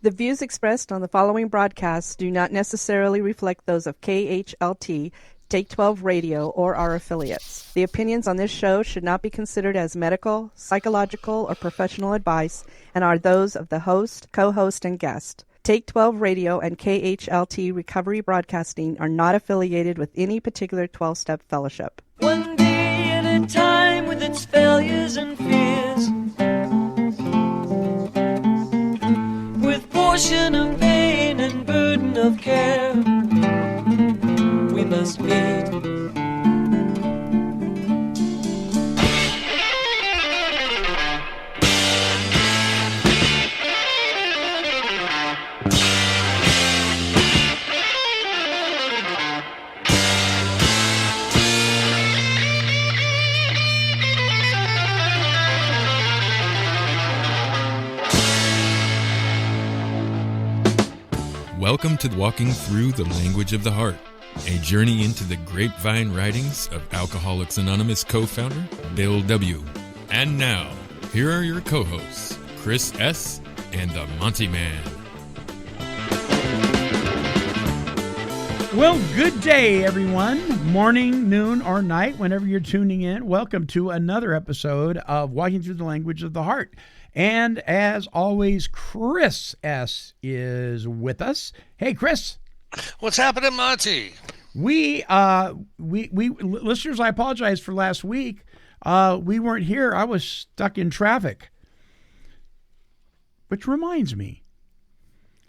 The views expressed on the following broadcasts do not necessarily reflect those of KHLT, Take 12 Radio, or our affiliates. The opinions on this show should not be considered as medical, psychological, or professional advice and are those of the host, co-host, and guest. Take 12 Radio and KHLT Recovery Broadcasting are not affiliated with any particular 12-step fellowship. One day at a time with its failures and fears, with portion of pain and burden of care, we must meet. Welcome to Walking Through the Language of the Heart, a journey into the Grapevine writings of Alcoholics Anonymous co-founder Bill W. And now, here are your co-hosts, Chris S. and the Monty'man. Well, good day, everyone. Morning, noon, or night, whenever you're tuning in. Welcome to another episode of Walking Through the Language of the Heart. And as always, Chris S. is with us. Hey, Chris. What's happening, Monty? We listeners, I apologize for last week. We weren't here. I was stuck in traffic. Which reminds me,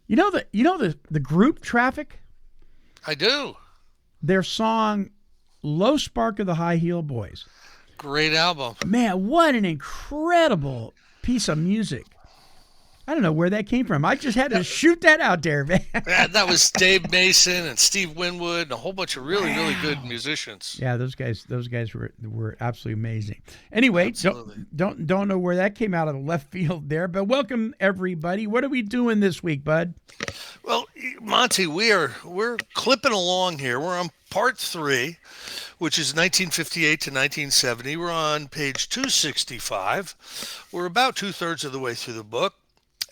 you know the group Traffic? I do. Their song, Low Spark of the High Heel Boys. Great album. Man, what an incredible piece of music. I don't know where that came from. I just had to shoot that out there, man. That was Dave Mason and Steve Winwood and a whole bunch of really good musicians. Yeah, those guys were absolutely amazing. Anyway, don't know where that came out of the left field there, but welcome everybody. What are we doing this week, bud? Well, Monty, we're clipping along here. We're on part 3, which is 1958 to 1970. We're on page 265. We're about 2/3 of the way through the book.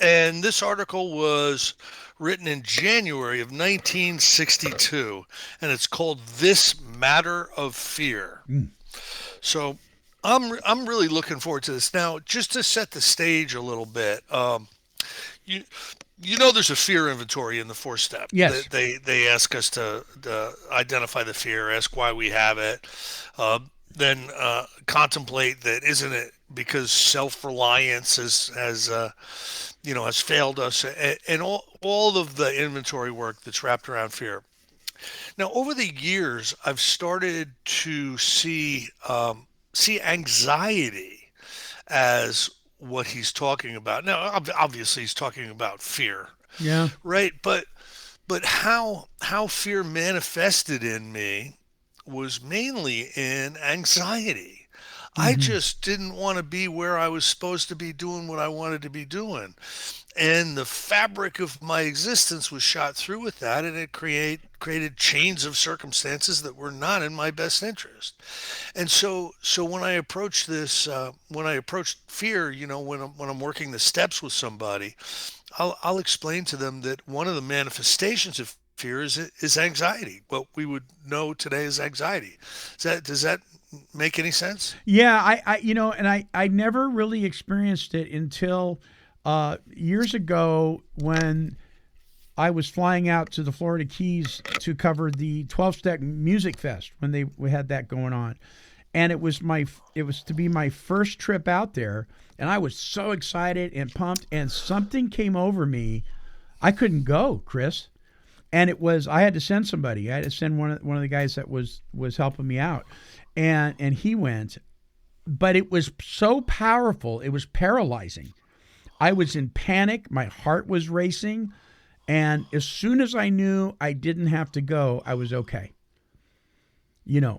And this article was written in January of 1962, and it's called This Matter of Fear. So I'm really looking forward to this. Now, just to set the stage a little bit, you know there's a fear inventory in the 4-step. Yes. They ask us to identify the fear, ask why we have it, then contemplate that isn't it because self-reliance has failed us, and all of the inventory work that's wrapped around fear. Now, over the years, I've started to see anxiety as what he's talking about. Now, obviously, he's talking about fear. Yeah. Right, but how fear manifested in me was mainly in anxiety. I just didn't want to be where I was supposed to be doing what I wanted to be doing. And the fabric of my existence was shot through with that, and it created chains of circumstances that were not in my best interest. And so when I approach this, when I approach fear, when I'm working the steps with somebody, I'll explain to them that one of the manifestations of fear is anxiety. What we would know today as anxiety. Does that make any sense? Yeah, I never really experienced it until years ago when I was flying out to the Florida Keys to cover the 12-Step Music Fest when we had that going on. And it was to be my first trip out there, and I was so excited and pumped, and something came over me. I couldn't go, Chris. And I had to send somebody. I had to send one of the guys that was helping me out. And he went, but it was so powerful. It was paralyzing. I was in panic. My heart was racing. And as soon as I knew I didn't have to go, I was okay.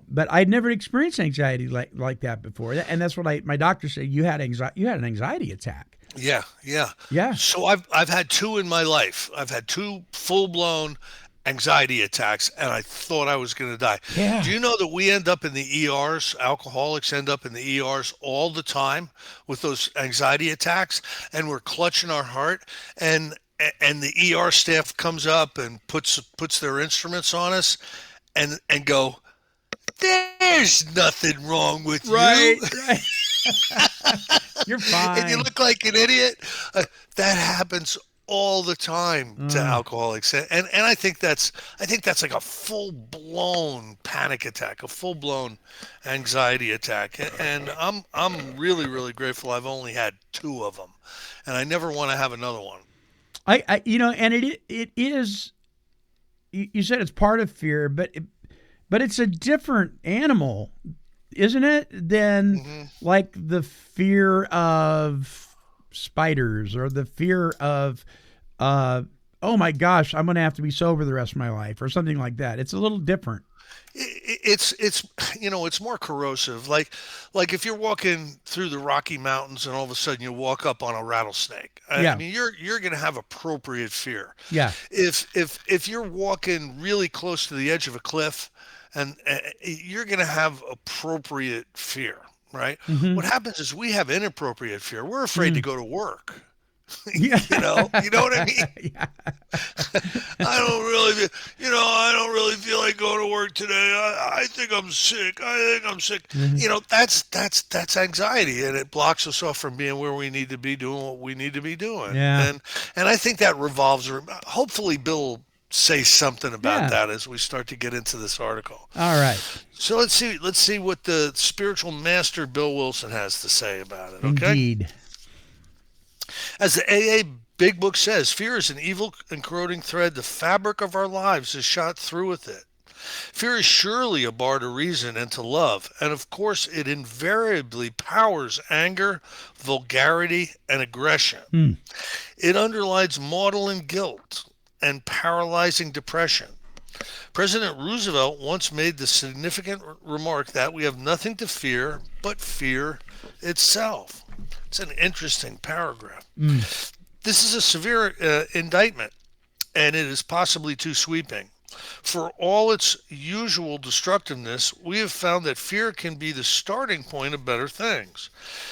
But I'd never experienced anxiety like that before. And that's what my doctor said. You had an anxiety attack. Yeah. Yeah. So I've had 2 in my life. I've had 2 full-blown anxiety attacks, and I thought I was going to die. Yeah. Do you know that we end up in the ERs, alcoholics end up in the ERs all the time with those anxiety attacks, and we're clutching our heart, and and the ER staff comes up and puts their instruments on us and go, there's nothing wrong with Right, you. right. You're And you fine. look like an idiot. That happens all the time to alcoholics, and I think that's like a full blown panic attack, a full blown anxiety attack, and I'm really really grateful. I've only had two of them, and I never want to have another one. And it is. You said it's part of fear, but it's a different animal, isn't it? Than like the fear of spiders or the fear of, oh my gosh, I'm going to have to be sober the rest of my life or something like that. It's a little different. It's more corrosive. Like if you're walking through the Rocky Mountains and all of a sudden you walk up on a rattlesnake. I Yeah. mean, you're going to have appropriate fear. Yeah. If you're walking really close to the edge of a cliff, and you're going to have appropriate fear, right? What happens is we have inappropriate fear. We're afraid to go to work. Yeah. You know what I mean? Yeah. I don't really feel like going to work today. I think I'm sick. I think I'm sick. That's anxiety, and it blocks us off from being where we need to be, doing what we need to be doing. Yeah. And I think that revolves around. Hopefully, Bill will say something about Yeah. that as we start to get into this article. All right. So let's see what the spiritual master Bill Wilson has to say about it. Okay. Indeed. As the AA Big Book says, fear is an evil and corroding thread. The fabric of our lives is shot through with it. Fear is surely a bar to reason and to love, and of course it invariably powers anger, vulgarity, and aggression. It underlies maudlin guilt and paralyzing depression. President Roosevelt once made the significant remark that we have nothing to fear but fear itself. It's an interesting paragraph. This is a severe indictment, and it is possibly too sweeping. For all its usual destructiveness, we have found that fear can be the starting point of better things.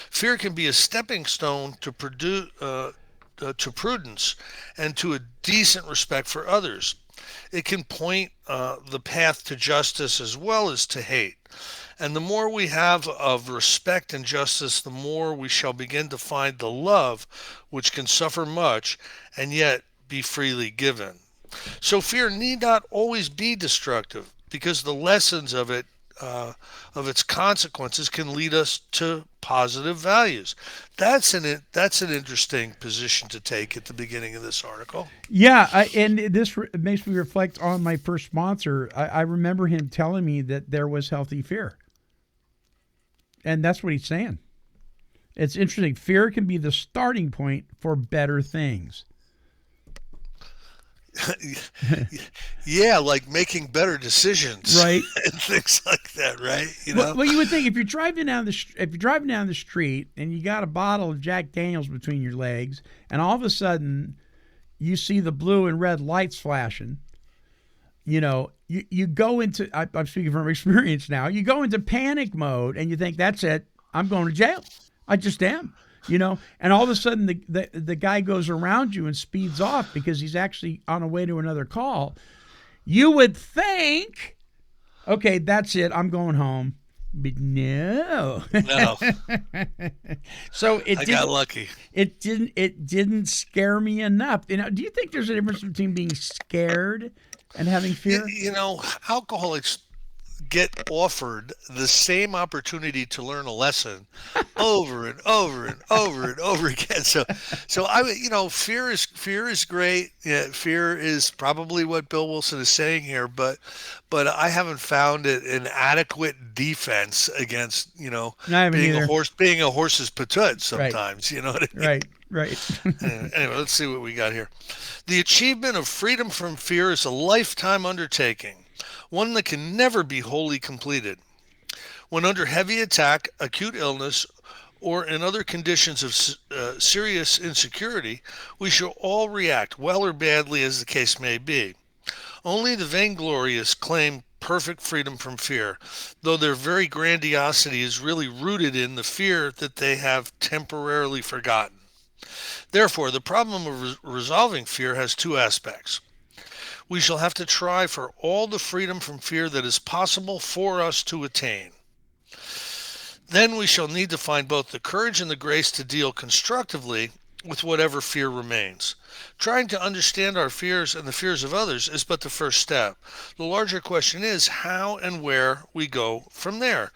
Fear can be a stepping stone to prudence and to a decent respect for others. It can point the path to justice as well as to hate. And the more we have of respect and justice, the more we shall begin to find the love which can suffer much and yet be freely given. So fear need not always be destructive, because the lessons of its consequences can lead us to positive values. That's an interesting position to take at the beginning of this article. Yeah, and this makes me reflect on my first sponsor. I remember him telling me that there was healthy fear. And that's what he's saying. It's interesting. Fear can be the starting point for better things. Yeah, like making better decisions, Right. and things like that, right? Well, you would think if you're driving down the street and you got a bottle of Jack Daniels between your legs, and all of a sudden you see the blue and red lights flashing, you go into, I'm speaking from experience now, you go into panic mode and you think, that's it, I'm going to jail. I just am, and all of a sudden the guy goes around you and speeds off because he's actually on a way to another call. You would think, okay, that's it, I'm going home. But no. No, So I got lucky. It didn't scare me enough. Do you think there's a difference between being scared and having fear? Alcoholics get offered the same opportunity to learn a lesson over and over and over and over again. So fear is great. Yeah, fear is probably what Bill Wilson is saying here, but I haven't found it an adequate defense against, I haven't either. being a horse's patut sometimes, you know what I mean? Right. Anyway, let's see what we got here. The achievement of freedom from fear is a lifetime undertaking, one that can never be wholly completed. When under heavy attack, acute illness, or in other conditions of serious insecurity, we shall all react, well or badly as the case may be. Only the vainglorious claim perfect freedom from fear, though their very grandiosity is really rooted in the fear that they have temporarily forgotten. Therefore, the problem of resolving fear has two aspects. We shall have to try for all the freedom from fear that is possible for us to attain. Then we shall need to find both the courage and the grace to deal constructively with whatever fear remains. Trying to understand our fears and the fears of others is but the first step. The larger question is how and where we go from there.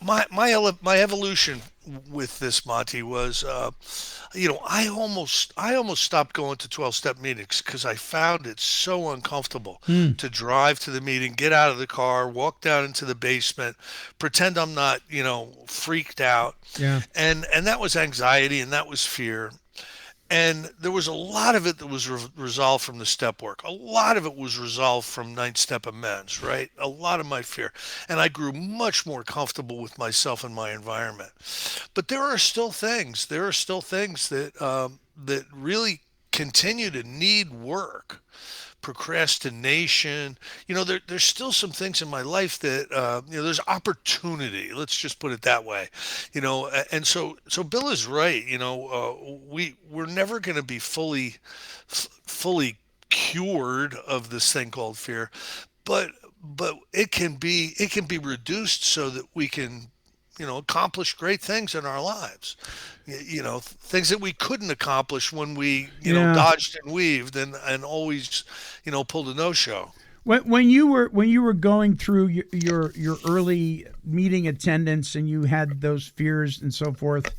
My evolution with this, Monty, was I almost stopped going to 12-step meetings because I found it so uncomfortable to drive to the meeting, get out of the car, walk down into the basement, pretend I'm not, freaked out. Yeah. And that was anxiety and that was fear. And there was a lot of it that was resolved from the step work. A lot of it was resolved from ninth step amends, right? A lot of my fear. And I grew much more comfortable with myself and my environment. But there are still things. That really continue to need work. Procrastination. There's still some things in my life that there's opportunity. Let's just put it that way. And so Bill is right. We're never going to be fully cured of this thing called fear, but it can be reduced so that we can accomplish great things in our lives. Things that we couldn't accomplish when we dodged and weaved and always pulled a no-show. When you were going through your early meeting attendance and you had those fears and so forth,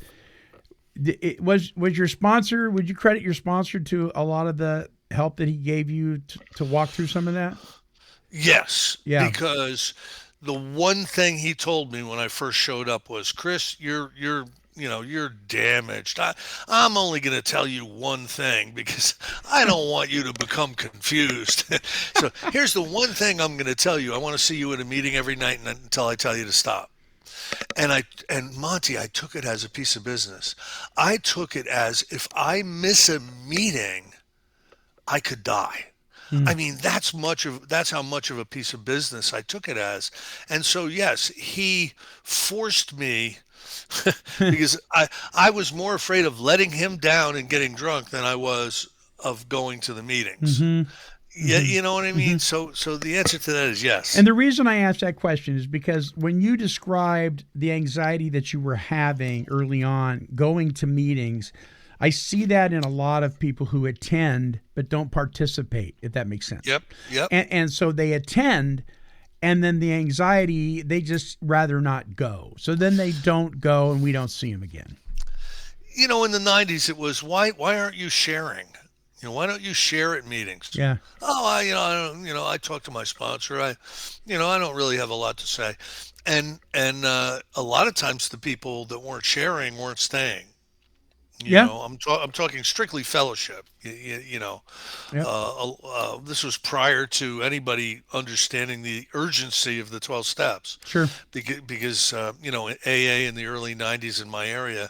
was your sponsor? Would you credit your sponsor to a lot of the help that he gave you to walk through some of that? Yes. Yeah. Because the one thing he told me when I first showed up was, Chris, you're damaged. I'm only going to tell you one thing because I don't want you to become confused. So here's the one thing I'm going to tell you. I want to see you in a meeting every night until I tell you to stop. And Monty, I took it as a piece of business. I took it as if I miss a meeting, I could die. I mean, that's how much of a piece of business I took it as. And so, yes, he forced me because I was more afraid of letting him down and getting drunk than I was of going to the meetings. Yeah, you know what I mean? So the answer to that is yes. And the reason I asked that question is because when you described the anxiety that you were having early on going to meetings, I see that in a lot of people who attend but don't participate, if that makes sense. Yep. And so they attend, and then the anxiety, they just rather not go. So then they don't go, and we don't see them again. In the 90s, it was, why aren't you sharing? Why don't you share at meetings? Yeah. Oh, I talk to my sponsor. I don't really have a lot to say. And a lot of times the people that weren't sharing weren't staying. I'm talking strictly fellowship. This was prior to anybody understanding the urgency of the 12 steps. Sure. Because AA in the early 90s in my area,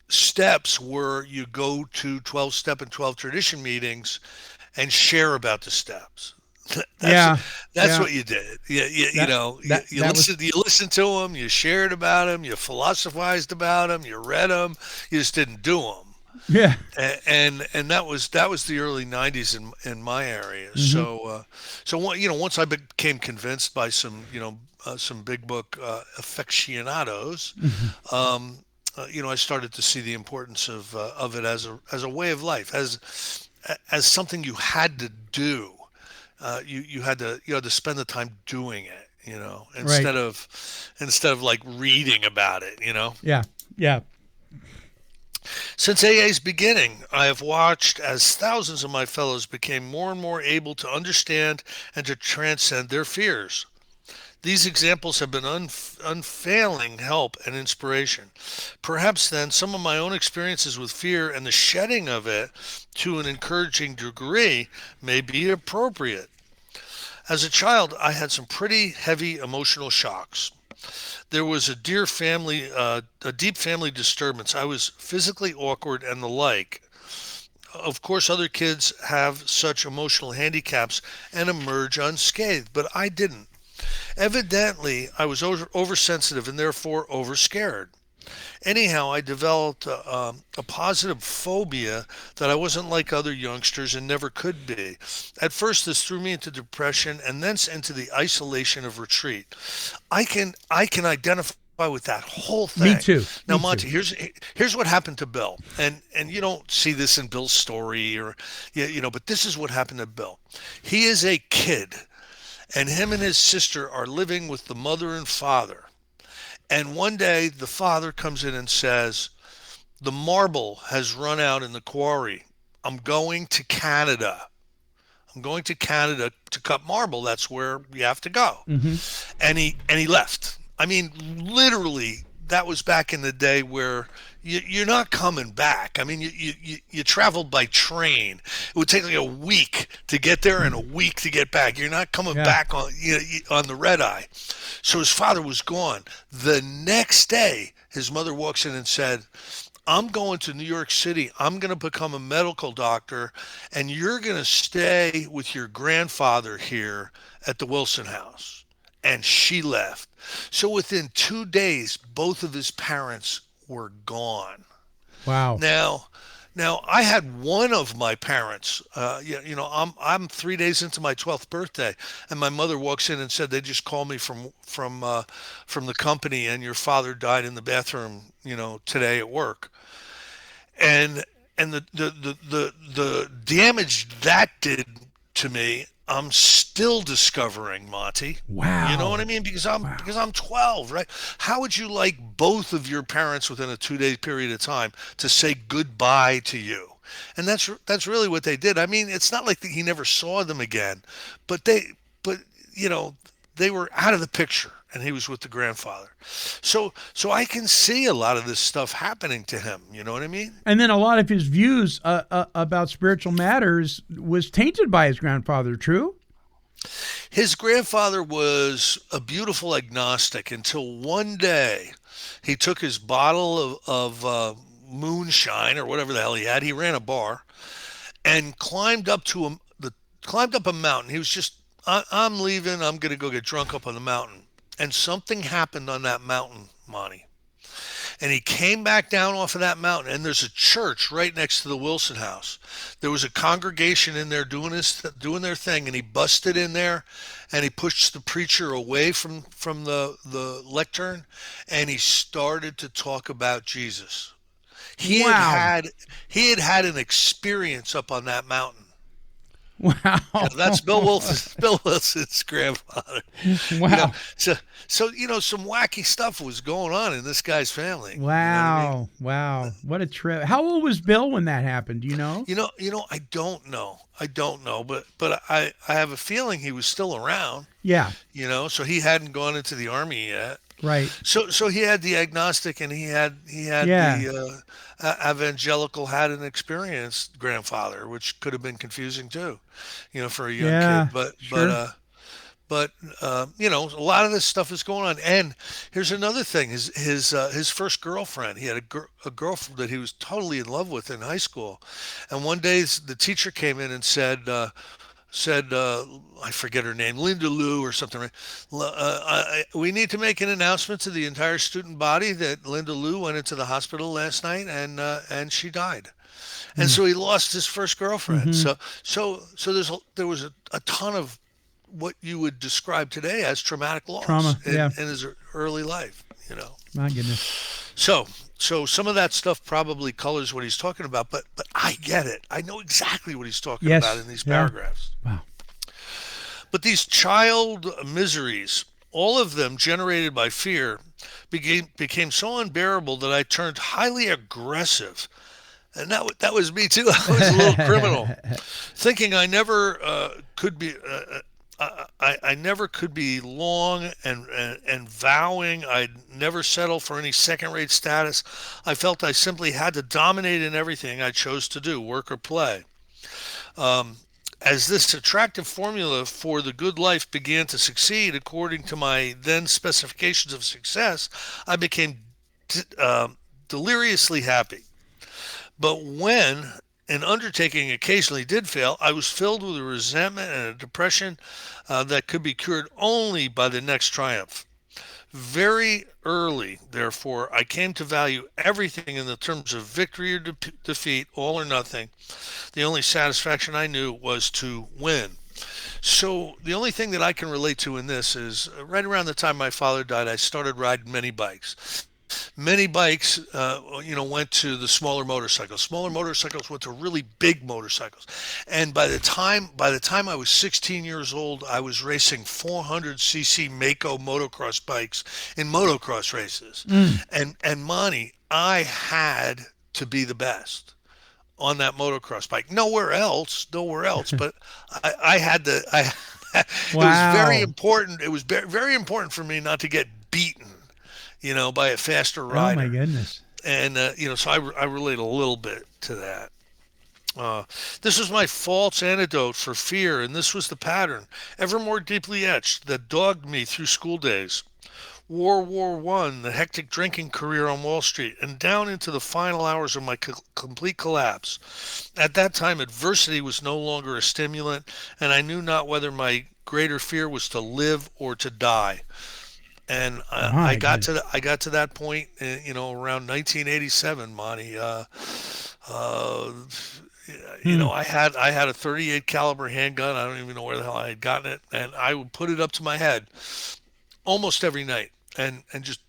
steps were you go to 12-step and 12 tradition meetings and share about the steps. That's what you did. You listened to them, you shared about them, you philosophized about them, you read them, you just didn't do them. Yeah. And that was the early 90s in my area. So once I became convinced by some big book aficionados, I started to see the importance of it as a way of life, as something you had to do. You had to spend the time doing it, instead of like reading about it, Yeah. Since AA's beginning, I have watched as thousands of my fellows became more and more able to understand and to transcend their fears. These examples have been unfailing help and inspiration. Perhaps then some of my own experiences with fear and the shedding of it to an encouraging degree may be appropriate. As a child, I had some pretty heavy emotional shocks. There was a deep family disturbance. I was physically awkward and the like. Of course, other kids have such emotional handicaps and emerge unscathed, but I didn't. Evidently, I was oversensitive and therefore overscared. Anyhow, I developed a positive phobia that I wasn't like other youngsters and never could be. At first, this threw me into depression and thence into the isolation of retreat. I can identify with that whole thing. Me too. Now, Me Monty, too. here's what happened to Bill, and you don't see this in Bill's story, or but this is what happened to Bill. He is a kid, and him and his sister are living with the mother and father. And one day, the father comes in and says, "The marble has run out in the quarry. I'm going to Canada. I'm going to Canada to cut marble. That's where you have to go." Hmm. And he left. I mean, literally, that was back in the day where you're not coming back. I mean, you traveled by train. It would take like a week to get there and a week to get back. You're not coming Yeah. back on the red eye. So his father was gone. The next day, his mother walks in and said, "I'm going to New York City. I'm going to become a medical doctor, and you're going to stay with your grandfather here at the Wilson House." And she left. So within 2 days, both of his parents were gone. Wow. Now, now I had one of my parents. I'm 3 days into my 12th birthday, and my mother walks in and said they just called me from the company, and your father died in the bathroom, today at work. And the damage that did to me, I'm still discovering, Monty. You know what I Wow. mean? Because I'm 12, right? How would you like both of your parents within a 2 day period of time to say goodbye to you? And that's really what they did. I mean, it's not like he never saw them again, but but you know they were out of the picture, and he was with the grandfather. So I can see a lot of this stuff happening to him. You know what I mean? And then a lot of his views about spiritual matters was tainted by his grandfather. True. His grandfather was a beautiful agnostic until one day he took his bottle of moonshine or whatever the hell he had. He ran a bar and climbed up a mountain. He was just, I'm leaving. I'm gonna go get drunk up on the mountain. And something happened on that mountain, Monty. And he came back down off of that mountain, and there's a church right next to the Wilson house. There was a congregation in there doing their thing, and he busted in there, and he pushed the preacher away from the lectern, and he started to talk about Jesus. He had Wow. had he had had an experience up on that mountain. That's Wow. Bill Wilson's grandfather. You know, Wow. so some wacky stuff was going on in this guy's family. You know what I mean? Wow. Wow. What a trip. How old was Bill when that happened? Do you know? I don't know. I don't know, but I have a feeling he was still around. Yeah. So he hadn't gone into the army yet. Right. So he had the agnostic, and he had Yeah. the evangelical, had an experienced grandfather, which could have been confusing too, for a young kid. Yeah. Sure. A lot of this stuff is going on. And here's another thing: his first girlfriend. He had a girlfriend that he was totally in love with in high school, and one day the teacher came in and said, I forget her name, Linda Lou or something. Right? We need to make an announcement to the entire student body that Linda Lou went into the hospital last night, and she died. And so he lost his first girlfriend. Mm-hmm. There was a ton of what you would describe today as traumatic loss Trauma. Yeah. in his early life. My goodness. So some of that stuff probably colors what he's talking about, but I get it. I know exactly what he's talking about Yes. in these Yeah. paragraphs. Wow. But these child miseries, all of them generated by fear, became so unbearable that I turned highly aggressive. And that was me too. I was a little criminal, thinking I never could be. I never could be long, and vowing I'd never settle for any second-rate status. I felt I simply had to dominate in everything I chose to do, work or play. As this attractive formula for the good life began to succeed according to my then specifications of success, I became deliriously happy. But when an undertaking occasionally did fail, I was filled with a resentment and a depression that could be cured only by the next triumph. Very early, therefore, I came to value everything in the terms of victory or defeat, all or nothing. The only satisfaction I knew was to win. So the only thing that I can relate to in this is right around the time my father died, I started riding many bikes. Many bikes, went to the smaller motorcycles. Smaller motorcycles went to really big motorcycles. And by the time I was 16 years old, I was racing 400cc Mako motocross bikes in motocross races. And Monty, I had to be the best on that motocross bike. Nowhere else. But I had to. It was very Wow. important. It was very important for me not to get beaten, by a faster Oh my rider. goodness. And so I relate a little bit to that. This was my false antidote for fear, and this was the pattern, ever more deeply etched, that dogged me through school days. World War One, the hectic drinking career on Wall Street, and down into the final hours of my complete collapse. At that time, adversity was no longer a stimulant, and I knew not whether my greater fear was to live or to die. And I My got goodness. I got to that point, around 1987, Monty. Uh, I had a 38 caliber handgun. I don't even know where the hell I had gotten it, and I would put it up to my head almost every night, and just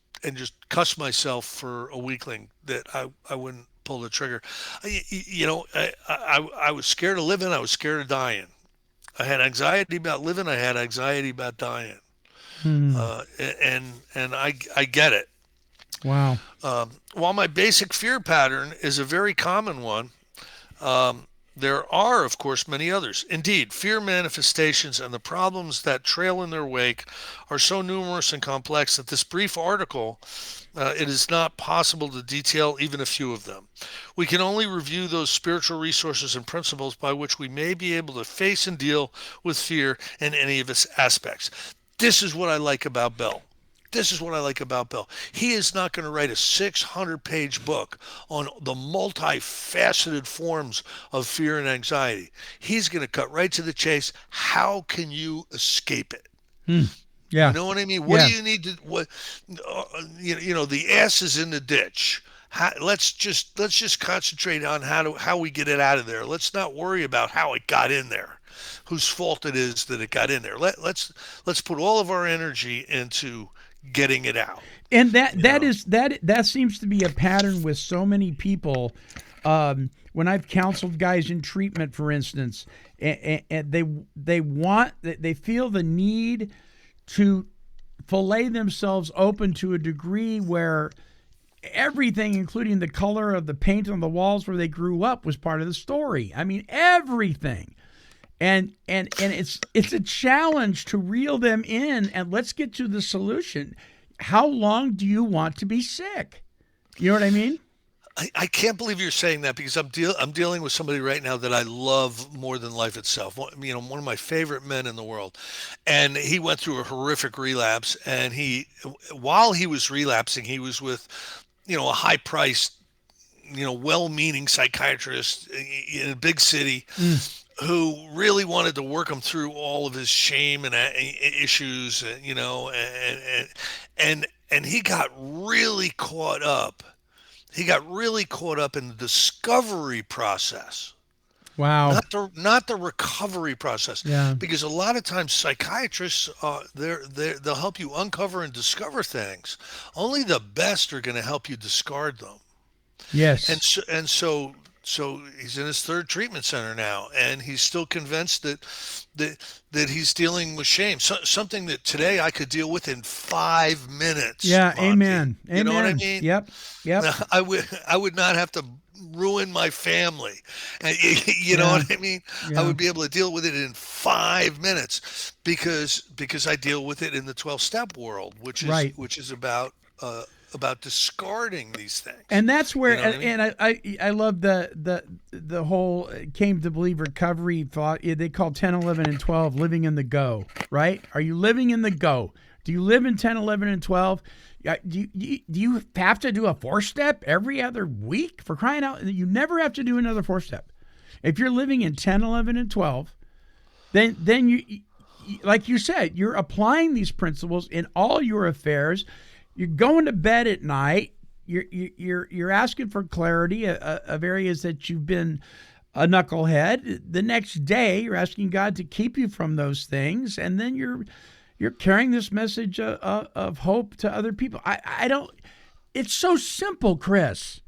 cuss myself for a weakling that I wouldn't pull the trigger. I was scared of living. I was scared of dying. I had anxiety about living. I had anxiety about dying. Hmm. And I get it. Wow. While my basic fear pattern is a very common one, there are, of course, many others. Indeed, fear manifestations and the problems that trail in their wake are so numerous and complex that this brief article, it is not possible to detail even a few of them. We can only review those spiritual resources and principles by which we may be able to face and deal with fear in any of its aspects. This is what I like about Bell. This is what I like about Bill. He is not going to write a 600-page book on the multifaceted forms of fear and anxiety. He's going to cut right to the chase. How can you escape it? Hmm. You Yeah. know what I mean? What Yeah. do you need to? What the ass is in the ditch. Let's just concentrate on how we get it out of there. Let's not worry about how it got in there, whose fault it is that it got in there. Let's put all of our energy into getting it out. And that You that know. is that seems to be a pattern with so many people. When I've counseled guys in treatment, for instance, and they feel the need to fillet themselves open to a degree where everything, including the color of the paint on the walls where they grew up, was part of the story. I mean, everything. And it's a challenge to reel them in, and let's get to the solution. How long do you want to be sick? You know what I mean? I can't believe you're saying that because I'm dealing with somebody right now that I love more than life itself. One of my favorite men in the world, and he went through a horrific relapse. And while he was relapsing, he was with, a high-priced, well-meaning psychiatrist in a big city who really wanted to work him through all of his shame and issues, and he got really caught up. He got really caught up in the discovery process, Wow. not the recovery process. Yeah. Because a lot of times psychiatrists, they'll help you uncover and discover things. Only the best are going to help you discard them. Yes. And so he's in his third treatment center now, and he's still convinced that he's dealing with shame. Something that today I could deal with in 5 minutes. Yeah. Monty. Amen. You know what I Amen. mean? Yep. Yep. I would not have to ruin my family. And you know Yeah. what I mean? Yeah. I would be able to deal with it in 5 minutes because I deal with it in the 12-step world, which is Right. about discarding these things. And that's where, You know what I mean? and I love the whole came to believe recovery thought. They call 10, 11, and 12 living in the go, right? Are you living in the go? Do you live in 10, 11, and 12? Do you have to do a 4-step every other week? For crying out, you never have to do another 4-step. If you're living in 10, 11, and 12, then like you said, you're applying these principles in all your affairs. You're going to bed at night. You're asking for clarity of areas that you've been a knucklehead. The next day, you're asking God to keep you from those things, and then you're carrying this message of hope to other people. I don't. It's so simple, Chris.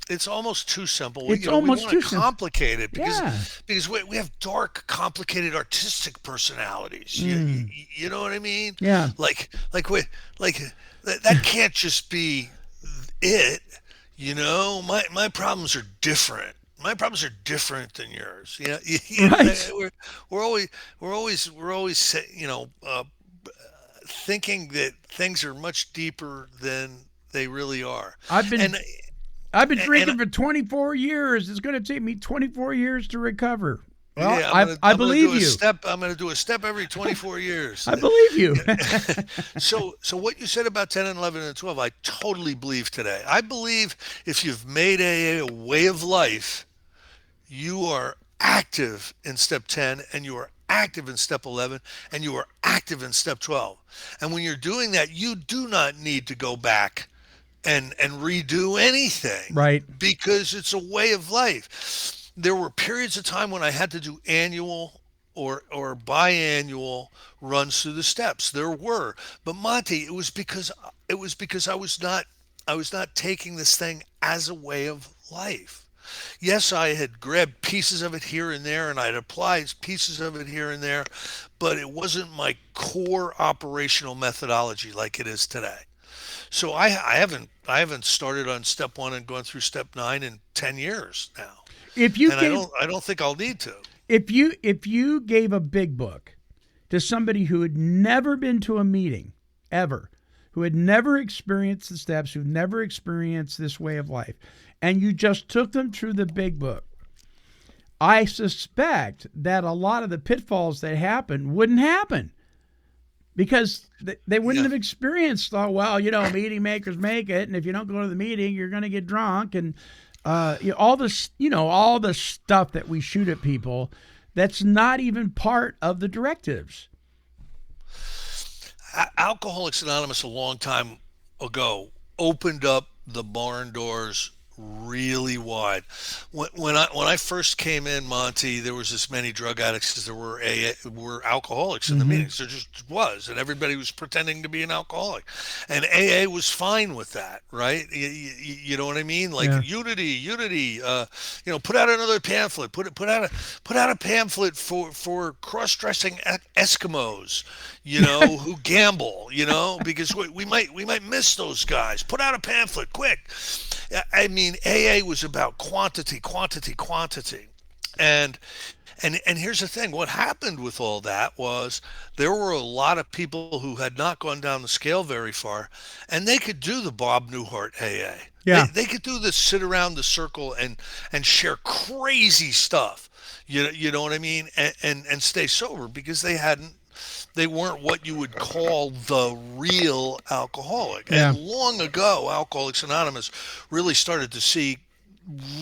It's almost too simple. It's almost too simple. Complicate it because we have dark, complicated, artistic personalities. You know what I mean? Yeah. Like that can't just be it. You know, my problems are different. My problems are different than yours. Right. We're always thinking that things are much deeper than they really are. I've been drinking for 24 years. It's going to take me 24 years to recover. Well, yeah, I believe you. I'm going to do a step every 24 years. I believe you. So what you said about 10 and 11 and 12, I totally believe today. I believe if you've made AA a way of life, you are active in step 10 and you are active in step 11 and you are active in step 12. And when you're doing that, you do not need to go back and redo anything, right? Because it's a way of life. There were periods of time when I had to do annual or biannual runs through the steps. There were, but Monty, it was because I was not taking this thing as a way of life. Yes, I had grabbed pieces of it here and there, and I'd applied pieces of it here and there, but it wasn't my core operational methodology like it is today. So I haven't started on step 1 and gone through step 9 in 10 years now. I don't think I'll need to. If you gave a big book to somebody who had never been to a meeting ever, who had never experienced the steps, who never experienced this way of life, and you just took them through the big book, I suspect that a lot of the pitfalls that happen wouldn't happen. Because they wouldn't have experienced, meeting makers make it, and if you don't go to the meeting, you're going to get drunk, and all the stuff that we shoot at people, that's not even part of the directives. Alcoholics Anonymous a long time ago opened up the barn doors really wide. When I first came in, Monty, there was as many drug addicts as there were alcoholics in the meetings. There just was, and everybody was pretending to be an alcoholic, and AA was fine with that, right? You know what I mean? Like unity. Put out another pamphlet. Put out a pamphlet for cross-dressing Eskimos, who gamble, because we might miss those guys. Put out a pamphlet quick. I mean, AA was about quantity. And here's the thing. What happened with all that was there were a lot of people who had not gone down the scale very far, and they could do the Bob Newhart AA. Yeah. They could do this, sit around the circle and share crazy stuff. You know what I mean? And stay sober because they weren't what you would call the real alcoholic. Yeah. And long ago, Alcoholics Anonymous really started to see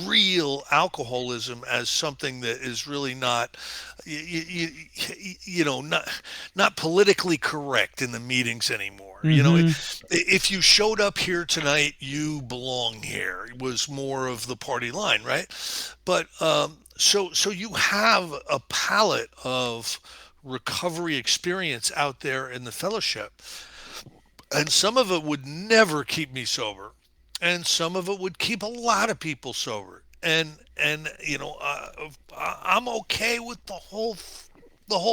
real alcoholism as something that is really not, not politically correct in the meetings anymore. If you showed up here tonight, you belong here. It was more of the party line, right? But so you have a palette of recovery experience out there in the fellowship, and some of it would never keep me sober, and some of it would keep a lot of people sober, and I'm okay with the whole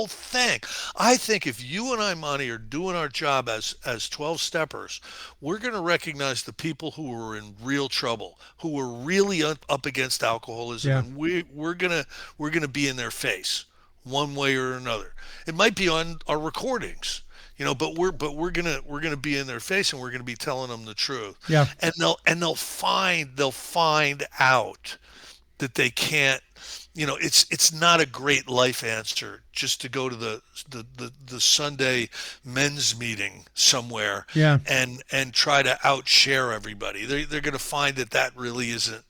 thing. I think if you and I, Monty, are doing our job as 12 steppers, we're going to recognize the people who are in real trouble, who are really up against alcoholism, and we're going to be in their face one way or another. It might be on our recordings, but we're gonna be in their face, and we're gonna be telling them the truth. Yeah. And they'll find out that they can't it's not a great life answer just to go to the Sunday men's meeting somewhere Yeah. and try to outshare everybody. They're going to find that really isn't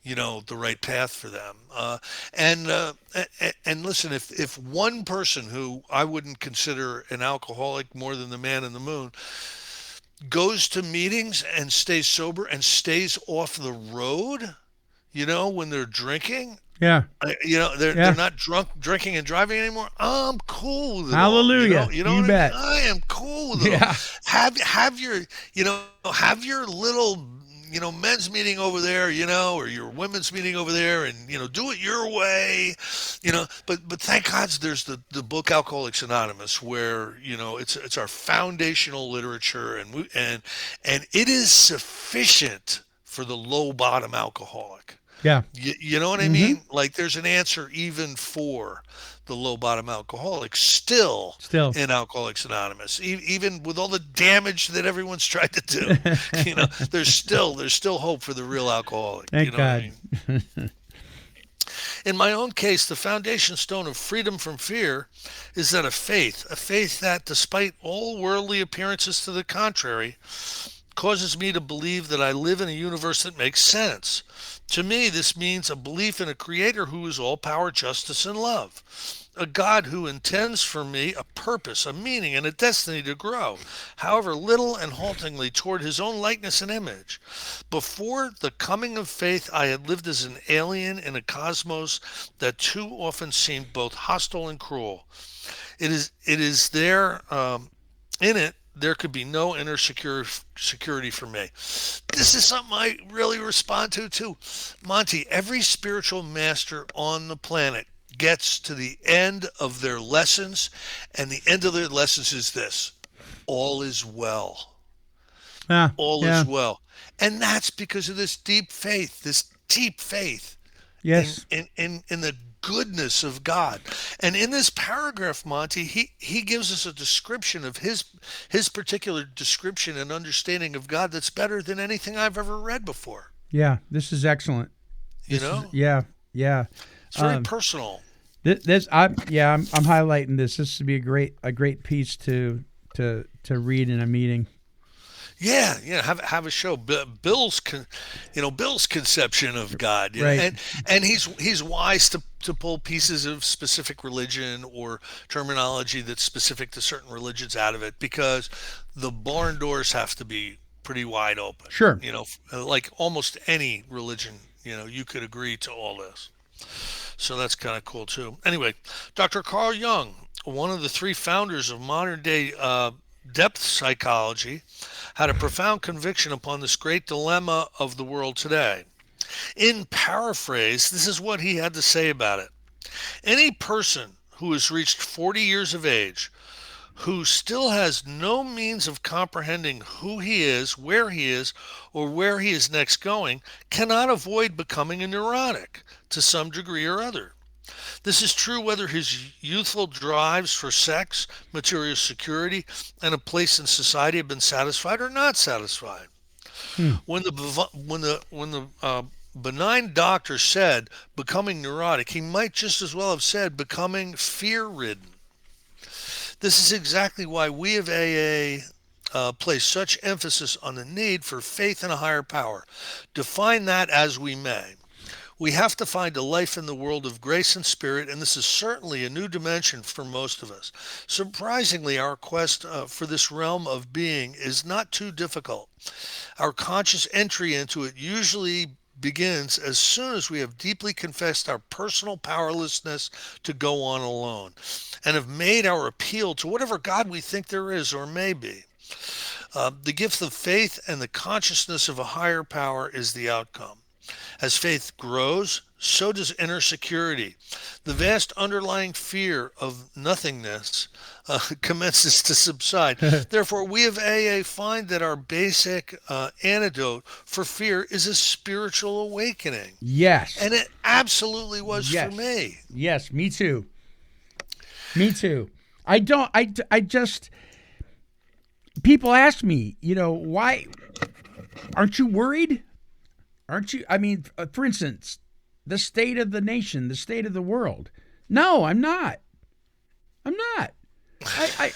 the right path for them. And listen, if one person who I wouldn't consider an alcoholic more than the man in the moon goes to meetings and stays sober and stays off the road, when they're drinking, Yeah. they're not drinking and driving anymore. I'm cool with it. Hallelujah. All, you know You what bet. I mean? I am cool with it. Yeah. All. Have your little men's meeting over there, or your women's meeting over there, and do it your way, But thank God there's the book Alcoholics Anonymous, where it's our foundational literature, and it is sufficient for the low bottom alcoholic. Yeah. You know what I mean? Like there's an answer even for the low bottom alcoholic still in Alcoholics Anonymous, even with all the damage that everyone's tried to do. There's still hope for the real alcoholic. Thank God. What I mean? In my own case, the foundation stone of freedom from fear is that of faith, a faith that, despite all worldly appearances to the contrary, causes me to believe that I live in a universe that makes sense. To me, this means a belief in a creator who is all power, justice, and love. A God who intends for me a purpose, a meaning, and a destiny to grow, however little and haltingly, toward his own likeness and image. Before the coming of faith, I had lived as an alien in a cosmos that too often seemed both hostile and cruel. It is there, in it, there could be no inner security for me. This is something I really respond to too. Monty, every spiritual master on the planet gets to the end of their lessons, and the end of their lessons is this: all is well. All is well. And that's because of this deep faith. Yes. In the goodness of God. And in this paragraph, Monty, he gives us a description of his particular description and understanding of God that's better than anything I've ever read before. Yeah, this is excellent. Yeah. It's very personal. I'm highlighting this. This would be a great piece to read in a meeting. Yeah, have a show. Bill's conception of God, right? And he's wise to pull pieces of specific religion or terminology that's specific to certain religions out of it, because the barn doors have to be pretty wide open. Sure. Like almost any religion, you could agree to all this. So that's kind of cool too. Anyway, Dr. Carl Jung, one of the three founders of modern day depth psychology, had a profound conviction upon this great dilemma of the world today. In paraphrase, this is what he had to say about it. Any person who has reached 40 years of age, who still has no means of comprehending who he is, or where he is next going, cannot avoid becoming a neurotic to some degree or other. This is true whether his youthful drives for sex, material security, and a place in society have been satisfied or not satisfied. When the benign doctor said becoming neurotic, he might just as well have said becoming fear-ridden. This is exactly why we of AA place such emphasis on the need for faith in a higher power. Define that as we may. We have to find a life in the world of grace and spirit, and this is certainly a new dimension for most of us. Surprisingly, our quest for this realm of being is not too difficult. Our conscious entry into it usually begins as soon as we have deeply confessed our personal powerlessness to go on alone, and have made our appeal to whatever God we think there is or may be. The gift of faith and the consciousness of a higher power is the outcome. As faith grows, so does inner security. The vast underlying fear of nothingness commences to subside. Therefore, we of AA find that our basic antidote for fear is a spiritual awakening. Yes. And it absolutely was for me. Yes, me too. I just, people ask me, why aren't you worried? Aren't you? I mean, for instance, the state of the nation, the state of the world. No, I'm not. I'm not.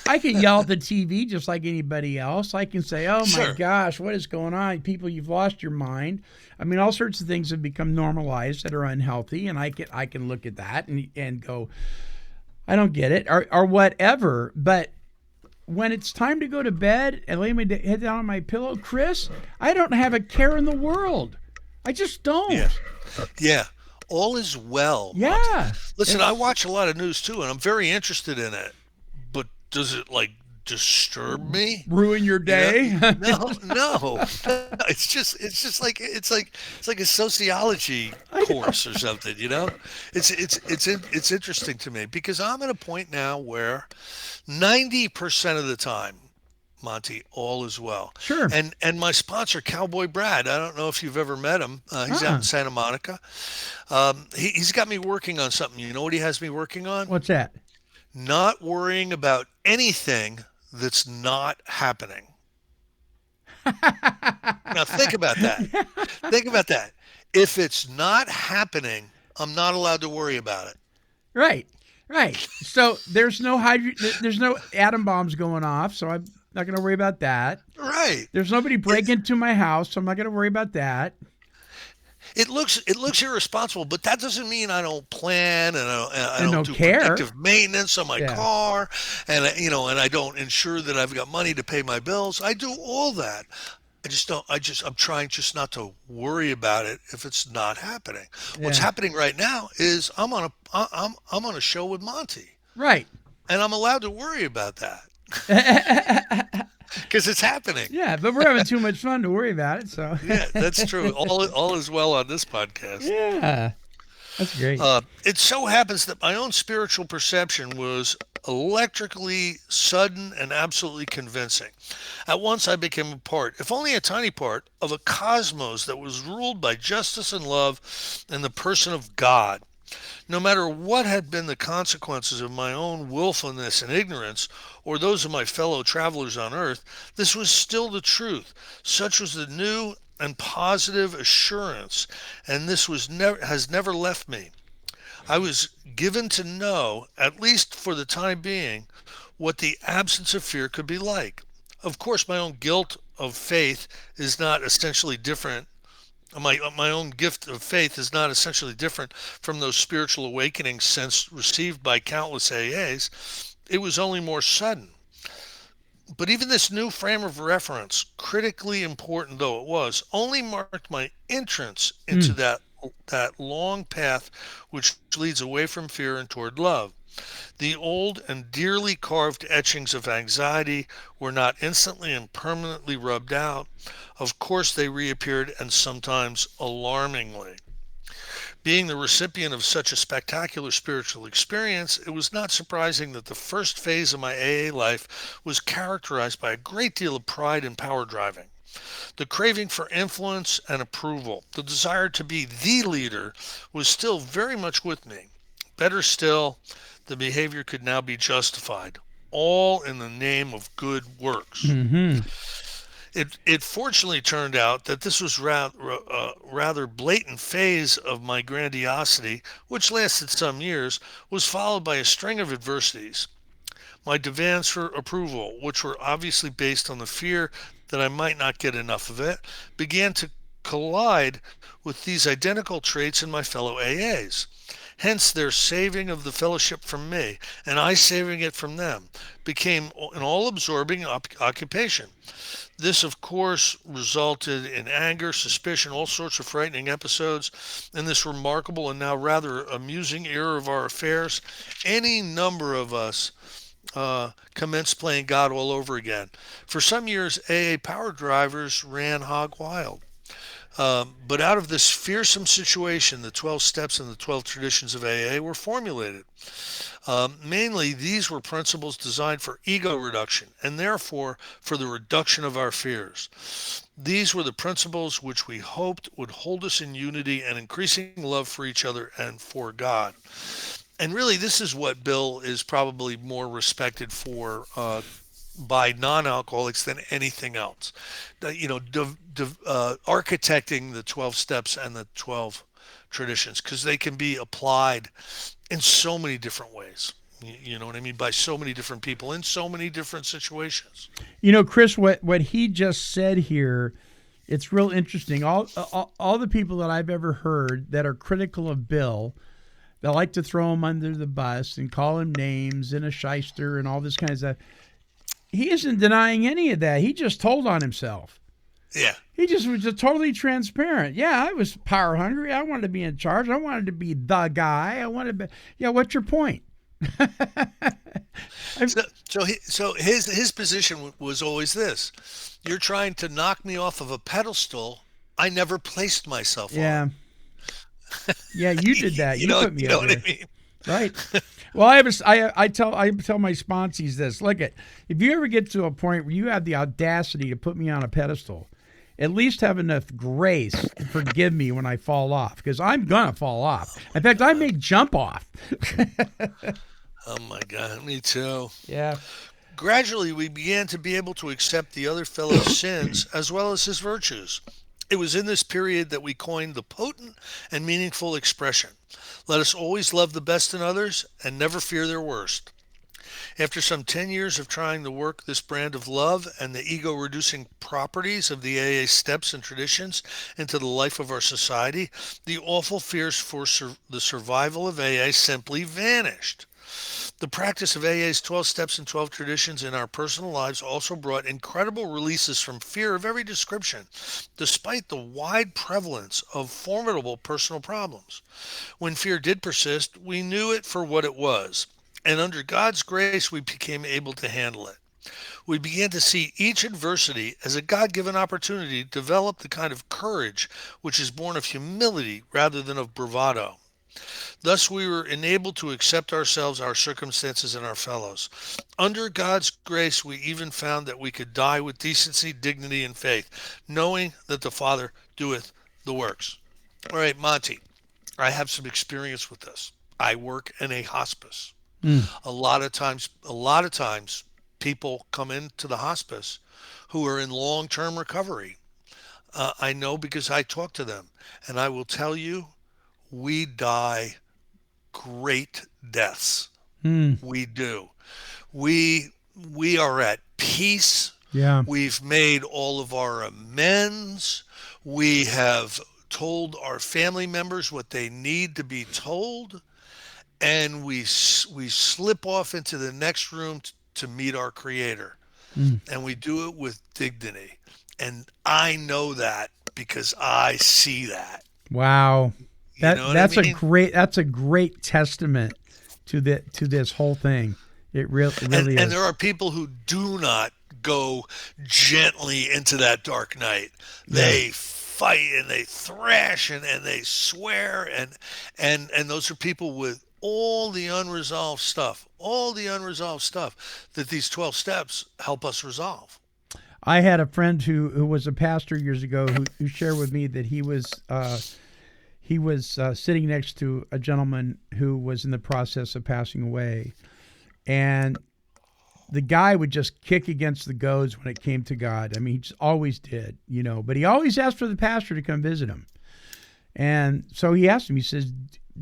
I can yell at the TV just like anybody else. I can say, oh my gosh, what is going on? People, you've lost your mind. I mean, all sorts of things have become normalized that are unhealthy, and I can look at that and go, I don't get it, or whatever. But when it's time to go to bed and lay my head down on my pillow, Chris, I don't have a care in the world. I just don't. Yeah. All is well. Yeah. Listen, I watch a lot of news too, and I'm very interested in it. But does it like disturb me? Ruin your day? You know? No. It's just like it's like a sociology course or something. You know, it's interesting to me because I'm at a point now where 90% of the time, Monty, all is well. Sure. And my sponsor, Cowboy Brad, I don't know if you've ever met him. He's out in Santa Monica. He's got me working on something. You know what he has me working on? What's that? Not worrying about anything that's not happening. Now think about that. Think about that. If it's not happening, I'm not allowed to worry about it. Right. So there's no atom bombs going off, so I'm not going to worry about that. Right. There's nobody breaking into my house, so I'm not going to worry about that. It looks irresponsible, but that doesn't mean I don't plan and I don't do care. predictive maintenance on my car, and I don't ensure that I've got money to pay my bills. I do all that. I'm trying just not to worry about it if it's not happening. What's happening right now is I'm on a show with Monty. Right. And I'm allowed to worry about that. Because it's happening. Yeah, but we're having too much fun to worry about it. So yeah, that's true. All is well on this podcast. Yeah, that's great. It so happens that my own spiritual perception was electrically sudden and absolutely convincing. At once I became a part, if only a tiny part, of a cosmos that was ruled by justice and love in the person of God. No matter what had been the consequences of my own willfulness and ignorance, or those of my fellow travelers on earth, this was still the truth. Such was the new and positive assurance, and this has never left me. I was given to know, at least for the time being, what the absence of fear could be like. Of course, my own guilt of faith is not essentially different. My own gift of faith is not essentially different from those spiritual awakenings received by countless AAs. It was only more sudden. But even this new frame of reference, critically important though it was, only marked my entrance into that long path which leads away from fear and toward love. The old and dearly carved etchings of anxiety were not instantly and permanently rubbed out. Of course, they reappeared, and sometimes alarmingly. Being the recipient of such a spectacular spiritual experience, it was not surprising that the first phase of my AA life was characterized by a great deal of pride and power driving. The craving for influence and approval, the desire to be the leader, was still very much with me. Better still, the behavior could now be justified, all in the name of good works. Mm-hmm. It fortunately turned out that this was rather blatant phase of my grandiosity, which lasted some years, was followed by a string of adversities. My demands for approval, which were obviously based on the fear that I might not get enough of it, began to collide with these identical traits in my fellow AAs. Hence, their saving of the fellowship from me, and I saving it from them, became an all-absorbing occupation. This, of course, resulted in anger, suspicion, all sorts of frightening episodes. In this remarkable and now rather amusing era of our affairs, any number of us commenced playing God all over again. For some years, AA power drivers ran hog wild. But out of this fearsome situation, the 12 steps and the 12 traditions of AA were formulated. Mainly, these were principles designed for ego reduction and therefore for the reduction of our fears. These were the principles which we hoped would hold us in unity and increasing love for each other and for God. And really, this is what Bill is probably more respected for by non-alcoholics than anything else. Architecting the 12 steps and the 12 traditions because they can be applied in so many different ways. You know what I mean? By so many different people in so many different situations. Chris, what he just said here, it's real interesting. All the people that I've ever heard that are critical of Bill, they like to throw him under the bus and call him names and a shyster and all this kind of stuff. He isn't denying any of that. He just told on himself. Yeah. He just was just totally transparent. Yeah, I was power hungry. I wanted to be in charge. I wanted to be the guy. I wanted to be. Yeah, what's your point? So his position was always this: you're trying to knock me off of a pedestal I never placed myself on. Yeah, you did that. You put me you know up what there. I mean? Right. Well, I tell my sponsees this. Look, if you ever get to a point where you have the audacity to put me on a pedestal, at least have enough grace to forgive me when I fall off, because I'm gonna fall off. In fact, I may jump off. Oh my God, me too. Yeah. Gradually, we began to be able to accept the other fellow's sins as well as his virtues. It was in this period that we coined the potent and meaningful expression: let us always love the best in others and never fear their worst. After some 10 years of trying to work this brand of love and the ego-reducing properties of the AA steps and traditions into the life of our society, the awful fears for the survival of AA simply vanished. The practice of AA's 12 steps and 12 traditions in our personal lives also brought incredible releases from fear of every description, despite the wide prevalence of formidable personal problems. When fear did persist, we knew it for what it was, and under God's grace, we became able to handle it. We began to see each adversity as a God-given opportunity to develop the kind of courage which is born of humility rather than of bravado. Thus, we were enabled to accept ourselves, our circumstances, and our fellows. Under God's grace, we even found that we could die with decency, dignity, and faith, knowing that the Father doeth the works. All right, Monty, I have some experience with this. I work in a hospice. A lot of times, people come into the hospice who are in long-term recovery. I know because I talk to them, and I will tell you, we die great deaths. We do. We are at peace. Yeah. We've made all of our amends. We have told our family members what they need to be told, and we slip off into the next room to meet our Creator, and we do it with dignity. And I know that because I see that. Wow. That's I mean? a great testament to this whole thing. It really is. And there are people who do not go gently into that dark night. They fight and they thrash and they swear and those are people with all the unresolved stuff that these 12 steps help us resolve. I had a friend who was a pastor years ago who shared with me that he was sitting next to a gentleman who was in the process of passing away, and the guy would just kick against the goads when it came to God. I mean, he just always did, but he always asked for the pastor to come visit him. And so he asked him, he says,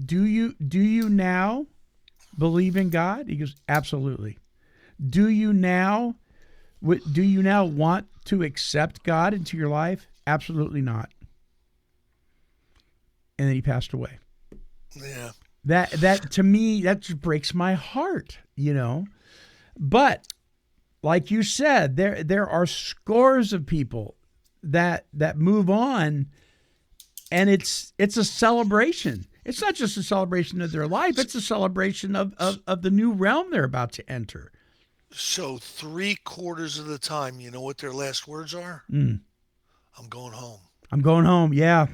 do you now believe in God? He goes, absolutely. Do you now want to accept God into your life? Absolutely not. And then he passed away. Yeah. That to me, that just breaks my heart, But like you said, there are scores of people that move on, and it's a celebration. It's not just a celebration of their life, it's a celebration of the new realm they're about to enter. So 3/4 of the time, you know what their last words are? I'm going home. I'm going home, yeah.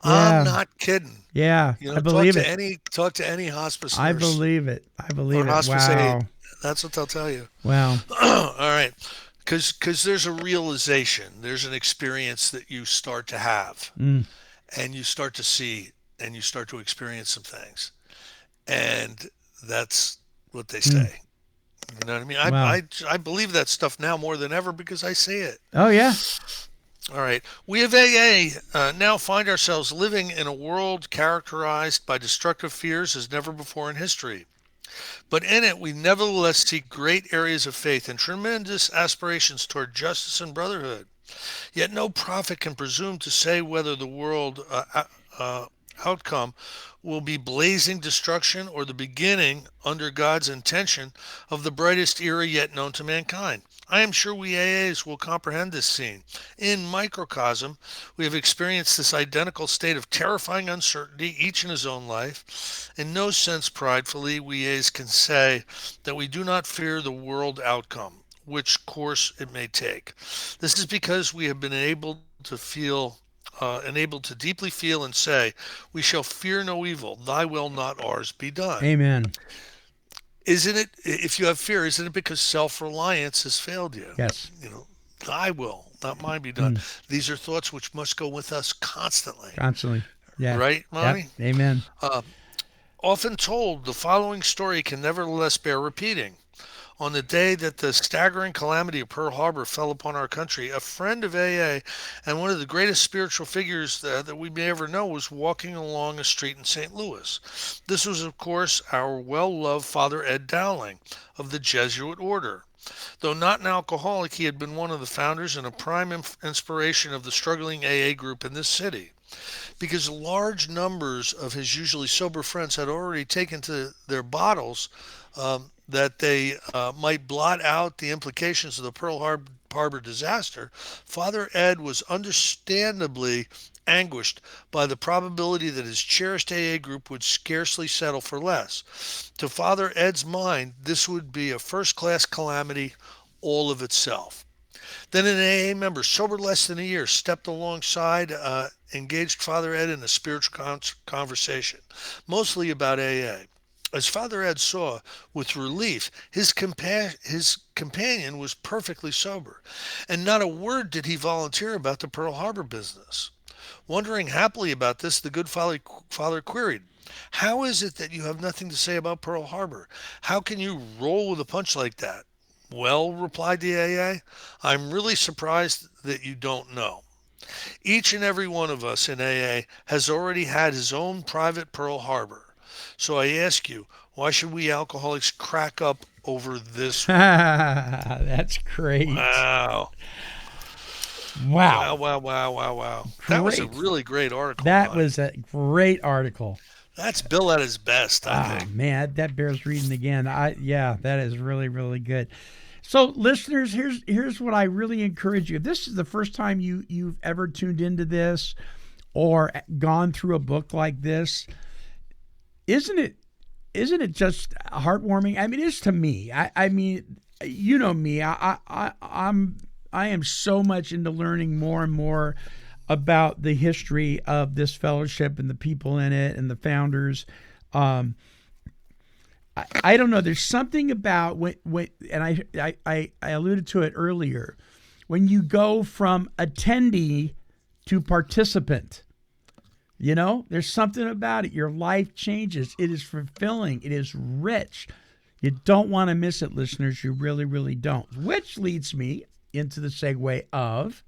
I'm not kidding. Yeah, I believe it. Talk to any hospice nurse. I believe it. Hospice Wow. aide. That's what they'll tell you. Wow. All right. Because there's a realization, there's an experience that you start to have, and you start to see, and you start to experience some things, and that's what they say. You know what I mean? Wow. I believe that stuff now more than ever because I see it. Oh yeah. All right. We of AA now find ourselves living in a world characterized by destructive fears as never before in history. But in it, we nevertheless see great areas of faith and tremendous aspirations toward justice and brotherhood. Yet no prophet can presume to say whether the world outcome will be blazing destruction or the beginning, under God's intention, of the brightest era yet known to mankind. I am sure we AAs will comprehend this scene. In microcosm, we have experienced this identical state of terrifying uncertainty, each in his own life. In no sense pridefully, we AAs can say that we do not fear the world outcome, which course it may take. This is because we have been able to feel enabled to deeply feel and say, we shall fear no evil, thy will, not ours, be done. Amen. Isn't it, if you have fear, isn't it because self-reliance has failed you? Yes. You know, thy will, not mine, be done. These are thoughts which must go with us constantly. Constantly. Yeah. Right, Monty? Yep. Amen. Often told, the following story can nevertheless bear repeating. On the day that the staggering calamity of Pearl Harbor fell upon our country, a friend of AA and one of the greatest spiritual figures that we may ever know was walking along a street in St. Louis. This was, of course, our well-loved Father Ed Dowling of the Jesuit order. Though not an alcoholic, he had been one of the founders and a prime inspiration of the struggling AA group in this city. Because large numbers of his usually sober friends had already taken to their bottles that they might blot out the implications of the Pearl Harbor disaster, Father Ed was understandably anguished by the probability that his cherished AA group would scarcely settle for less. To Father Ed's mind, this would be a first-class calamity all of itself. Then an AA member, sober less than a year, stepped alongside, engaged Father Ed in a spiritual conversation, mostly about AA. As Father Ed saw with relief, his companion was perfectly sober, and not a word did he volunteer about the Pearl Harbor business. Wondering happily about this, the good father queried, "How is it that you have nothing to say about Pearl Harbor? How can you roll with a punch like that?" "Well," replied the AA, "I'm really surprised that you don't know. Each and every one of us in AA has already had his own private Pearl Harbor. So I ask you, why should we alcoholics crack up over this one?" That's great. Wow. Wow. Wow. That was a really great article. That was a great article. That's Bill at his best, I think. Man, that bears reading again. That is really, really good. So, listeners, here's what I really encourage you. If this is the first time you've ever tuned into this or gone through a book like this, isn't it just heartwarming? I mean, it is to me. I mean, you know me. I am so much into learning more and more about the history of this fellowship and the people in it and the founders. I don't know. There's something about when and I alluded to it earlier, when you go from attendee to participant. You know, there's something about it. Your life changes. It is fulfilling. It is rich. You don't want to miss it, listeners. You really, really don't. Which leads me into the segue of,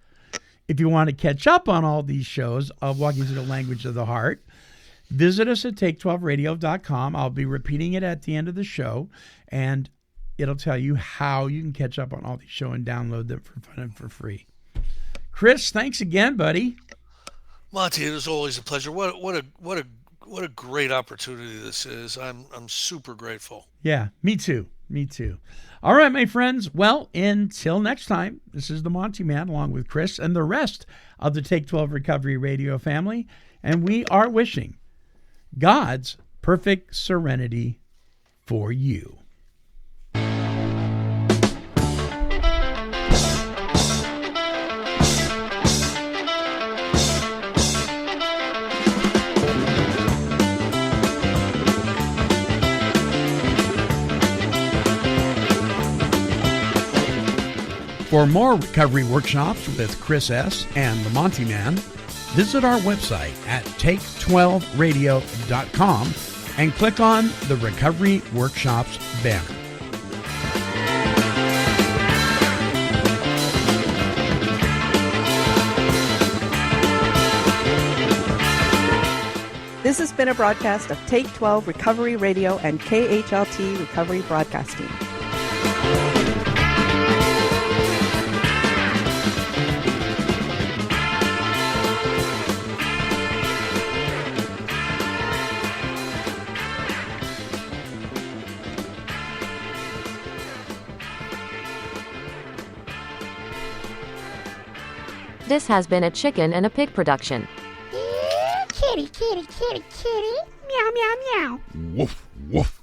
if you want to catch up on all these shows of Walking Through the Language of the Heart, visit us at take12radio.com. I'll be repeating it at the end of the show, and it'll tell you how you can catch up on all these shows and download them for fun and for free. Chris, thanks again, buddy. Monty, it is always a pleasure. What a great opportunity this is. I'm super grateful. Yeah, me too. All right, my friends. Well, until next time, this is the Monty'man along with Chris and the rest of the Take 12 Recovery Radio family, and we are wishing God's perfect serenity for you. For more recovery workshops with Chris S. and the Monty'man, visit our website at take12radio.com and click on the Recovery Workshops banner. This has been a broadcast of Take 12 Recovery Radio and KHLT Recovery Broadcasting. This has been a Chicken and a Pig production. Kitty, kitty, kitty, kitty. Meow, meow, meow. Woof, woof.